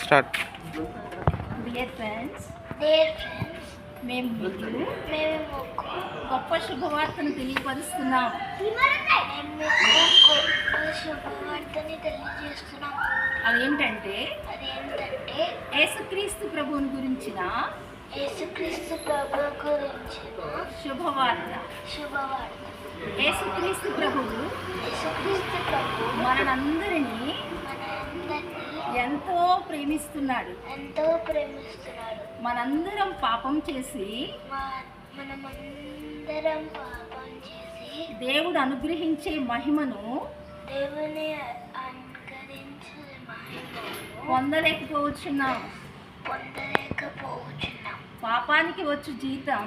Start. Dear friends, మేము మీకు గొప్ప శుభవార్తను తెలియపరుస్తున్నాం. శుభవార్తని తెలియజేస్తున్నాం. అదేంటంటే అదేంటంటే యేసుక్రీస్తు ప్రభువుని గురించిన యేసుక్రీస్తు ప్రభు గురించిన శుభవార్త. శుభవార్త. యేసుక్రీస్తు ప్రభువు యేసుక్రీస్తు ప్రభు మనందరినీ మనందరినీ ఎంతో ప్రేమిస్తున్నాడు. ఎంతో ప్రేమిస్తున్నాడు. మనందరం పాపం చేసి మనమందరం పాపం చేసి దేవుడు అనుగ్రహించే మహిమను దేవుని అనుకరించే మహిమను పొందలేకపోతున్నాం. పొందలేకపోతున్నాం. పాపానికి వచ్చు జీతం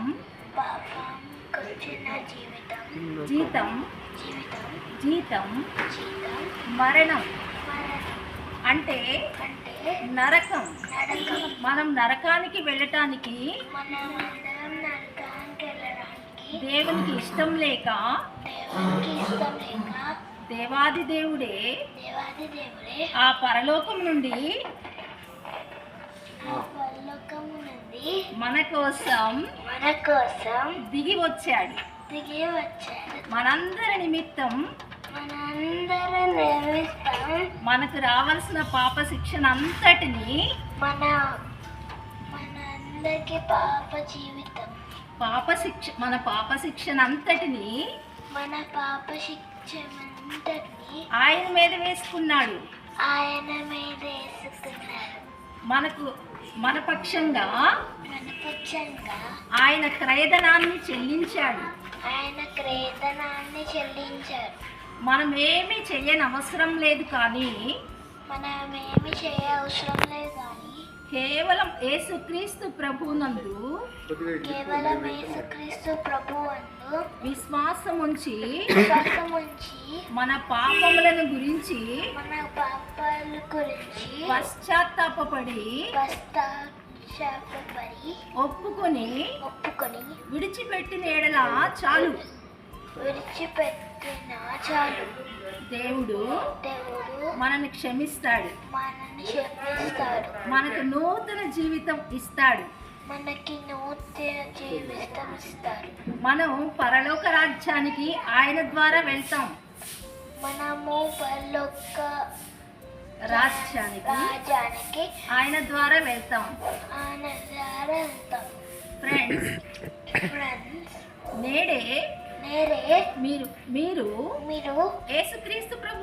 పాపానికి వచ్చిన జీవితం జీతం జీవితం జీతం జీతం మరణం. మరణం. అంటే అంటే నరకం. నరకం. మనం నరకానికి వెళ్ళటానికి మనమందరం నరకానికి వెళ్ళడానికి దేవునికి ఇష్టం లేక దేవునికి ఇష్టం లేక దేవాది దేవుడే దేవాది దేవుడే ఆ పరలోకం నుండి ఆ పరలోకము నుండి మన కోసం దిగి వచ్చాడు. దిగి వచ్చాడు. మనందరి నిమిత్తం మనందరం నిర్మిస్తాం. మనకు రావాల్సిన పాప శిక్షణ అంతటిని మనందరికి పాప జీవితం మన పాప శిక్షణ అంతటిని మన పాప శిక్షమంతటిని ఆయన మీద వేసుకున్నాడు. ఆయన మీద వేసుకున్నాడు. మన పక్షంగా ఆయన క్రయధనాన్ని చెల్లించాడు. మనం ఏమీ చేయని అవసరం లేదు, కానీ కేవలం యేసుక్రీస్తు ప్రభువునందు విశ్వాసం ఉంచి మన పాపములను గురించి పశ్చాత్తాపపడి ఒప్పుకొని విడిచిపెట్టిన ఎడల చాలు. దేవుడు మనల్ని క్షమిస్తాడు. మనకు నూతన జీవితం ఇస్తాడు. మనం పరలోక రాజ్యానికి ఆయన ద్వారా వెళ్తాం. మనము పరలోక రాజ్యానికి ఆయన ద్వారా వెళ్తాం. ఫ్రెండ్స్, నేడే మీరు యేసుక్రీస్తు ప్రభు